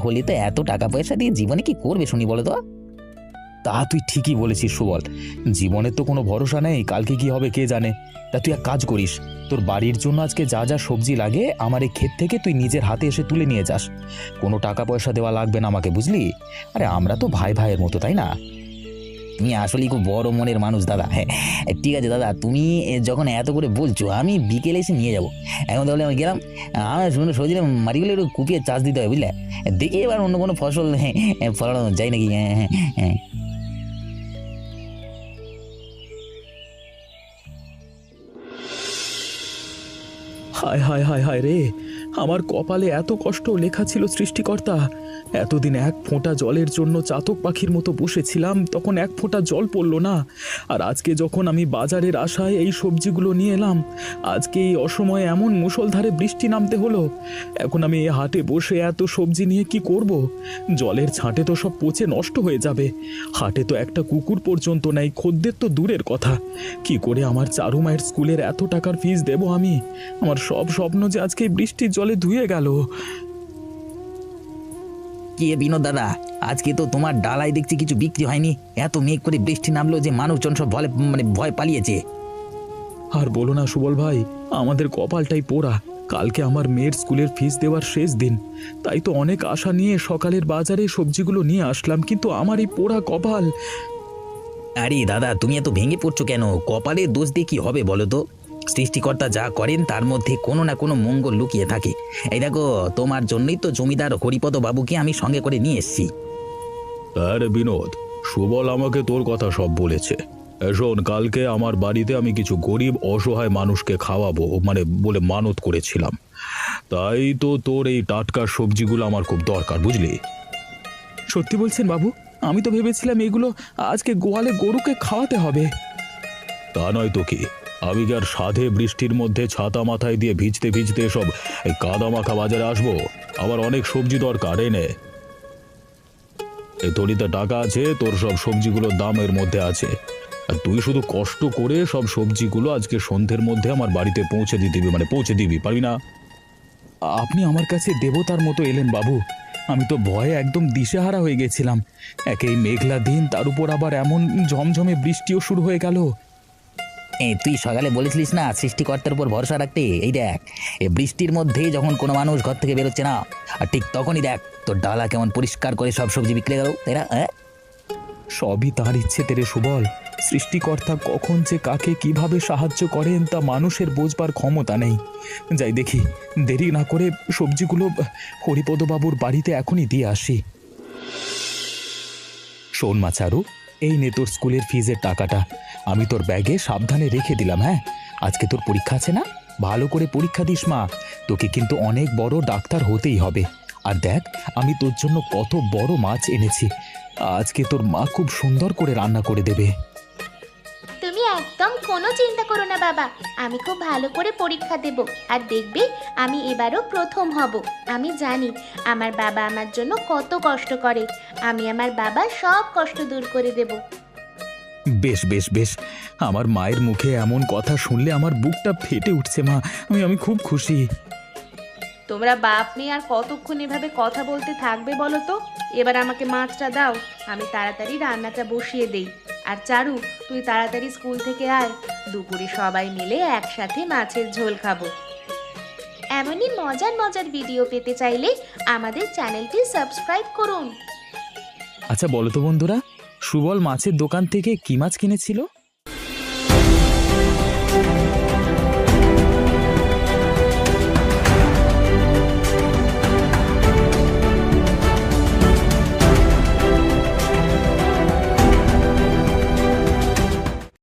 হলে তো এত টাকা পয়সা দিয়ে জীবনে কি করবে শুনি বলো তো? তা তুই ঠিকই বলেছিস সুবল, জীবনের তো কোনো ভরসা নেই, কালকে কি হবে কে জানে। তা তুই এক কাজ করিস, তোর বাড়ির জন্য আজকে যা যা সবজি লাগে আমার এই ক্ষেত থেকে তুই নিজের হাতে এসে তুলে নিয়ে যাস। কোনো টাকা পয়সা দেওয়া লাগবে না আমাকে, বুঝলি? আরে আমরা তো ভাই ভাইয়ের মতো, তাই না? তুমি আসলেই খুব বড় মনের মানুষ দাদা। হ্যাঁ, ঠিক আছে দাদা, তুমি যখন এত করে বলছো আমি বিকেলে এসে নিয়ে যাবো। এখন তাহলে আমি গেলাম। আমার শুনে সজনে মাটিগুলো একটু কুপিয়ে চাষ দিতে হয়, বুঝলে? দেখি এবার অন্য কোনো ফসল ফলানো যায় নাকি। হ্যাঁ হ্যাঁ হ্যাঁ। হায় হায় হায় হায় রে, আমার কপালে এত কষ্ট লেখা ছিল সৃষ্টিকর্তা। এতদিন এক ফোঁটা জলের জন্য চাতক পাখির মতো বসেছিলাম, তখন এক ফোঁটা জল পড়লো না। আর আজকে যখন আমি বাজারের আশায় এই সবজিগুলো নিয়ে এলাম, আজকে এই অসময়ে এমন মুষলধারে বৃষ্টি নামতে হলো। এখন আমি এই হাটে বসে এত সবজি নিয়ে কি করব? জলের ছাঁটে তো সব পচে নষ্ট হয়ে যাবে। হাটে তো একটা কুকুর পর্যন্ত নেই, খদ্দের তো দূরের কথা। কি করে আমার চারু মায়ের স্কুলের এত টাকার ফিস দেব আমি? আমার সব স্বপ্ন যে আজকে এই বৃষ্টির জলে ধুয়ে গেল। কি বিনোদ দাদা, আজকে তো তোমার ডালায় দেখছি কিছু বিক্রি হয়নি। এত মেঘ করে বৃষ্টি নামলো যে মানুষজন সব ভয় পালিয়েছে। আর বলো না সুবল ভাই, আমাদের কপালটাই পোড়া। কালকে আমার মেয়ের স্কুলের ফিস দেওয়ার শেষ দিন, তাই তো অনেক আশা নিয়ে সকালের বাজারে সবজিগুলো নিয়ে আসলাম, কিন্তু আমার এই পোড়া কপাল। আরে দাদা, তুমি এত ভেঙে পড়ছো কেন? কপালের দোষ দিয়ে কি হবে বলো তো? সৃষ্টিকর্তা যা করেন তার মধ্যে কোনো না কোনো মঙ্গল লুকিয়ে থাকে। এই দেখো, তোমার জন্যই তো জমিদার হরিপদ বাবুকে আমি সঙ্গে করে নিয়ে এসেছি। আরে বিনোদ, সুবল আমাকে তোর কথা সব বলেছে। শোন, কালকে আমার বাড়িতে আমি কিছু গরিব অসহায় মানুষকে খাওয়াবো বলে মানত করেছিলাম। তাই তো তোর এই টাটকা সবজিগুলো আমার খুব দরকার, বুঝলি? সত্যি বলছেন বাবু? আমি তো ভেবেছিলাম এগুলো আজকে গোয়ালে গরুকে খাওয়াতে হবে। তা নয় তো কি, আমি কি আর সাধে বৃষ্টির মধ্যে ছাতা মাথায় দিয়ে ভিজতে ভিজতে সব এই কাদা মাখা বাজারে আসবো? আবার অনেক সবজি দরকার, এনে। এই তরিতে টাকা আছে, তোর সব সবজিগুলোর দাম এর মধ্যে আছে। আর তুই শুধু কষ্ট করে সব সবজিগুলো আজকে সন্ধ্যের মধ্যে আমার বাড়িতে পৌঁছে দিবি, পারবি না? আপনি আমার কাছে দেবতার মতো এলেন বাবু। আমি তো ভয়ে একদম দিশেহারা হয়ে গেছিলাম। একেই মেঘলা দিন, তার উপর আবার এমন ঝমঝমে বৃষ্টিও শুরু হয়ে গেল। তুই সকালে বলেছিলিস না সৃষ্টিকর্তার উপর ভরসা রাখতে? এই দেখ, এই বৃষ্টির মধ্যেই যখন কোনো মানুষ ঘর থেকে বেরোচ্ছে না, আর ঠিক তখনই দেখ তোর ডালা কেমন পরিষ্কার করে সব সবজি বিক্রি গেল, তাই না? হ্যাঁ, সবই তার ইচ্ছে তেরে সুবল। সৃষ্টিকর্তা কখন যে কাকে কিভাবে সাহায্য করেন তা মানুষের বোঝবার ক্ষমতা নেই। যাই দেখি, দেরি না করে সবজিগুলো হরিপদবাবুর বাড়িতে এখনই দিয়ে আসি। শোন মা চারু, এই নে তোর স্কুলের ফিজের টাকাটা। আমি তোর ব্যাগে সাবধানে রেখে দিলাম। হ্যাঁ, আজকে তোর পরীক্ষা আছে না? ভালো করে পরীক্ষা দিস মা, তোকে কিন্তু অনেক বড় ডাক্তার হতেই হবে। আর দেখ, আমি তোর জন্য কত বড় মাছ এনেছি। আজকে তোর মা খুব সুন্দর করে রান্না করে দেবে। তুমি একদম কোনো চিন্তা করো না বাবা, আমি খুব ভালো করে পরীক্ষা দেব। আর দেখবে আমি এবারও প্রথম হব। আমি জানি আমার বাবা আমার জন্য কত কষ্ট করে। আমি আমার বাবার সব কষ্ট দূর করে দেব। বেশ বেশ বেশ, আমার মায়ের মুখে এমন কথা শুনলে আমার বুকটা ফেটে উঠছে মা। আমি খুব খুশি। তোমরা বাপ মেয়ে আর কতক্ষণ এভাবে কথা বলতে থাকবে বলো তো? এবার আমাকে মাছটা দাও, আমি তাড়াতাড়ি রান্নাটা বসিয়ে দেই। আর চারু, তুই তাড়াতাড়ি স্কুল থেকে আয়, দুপুরে সবাই মিলে একসাথে মাছের ঝোল খাবো। এমনই মজার মজার ভিডিও পেতে চাইলে আমাদের চ্যানেলটি সাবস্ক্রাইব করুন। আচ্ছা বলো তো বন্ধুরা, সুবল মাছের দোকান থেকে কি মাছ কিনেছিল?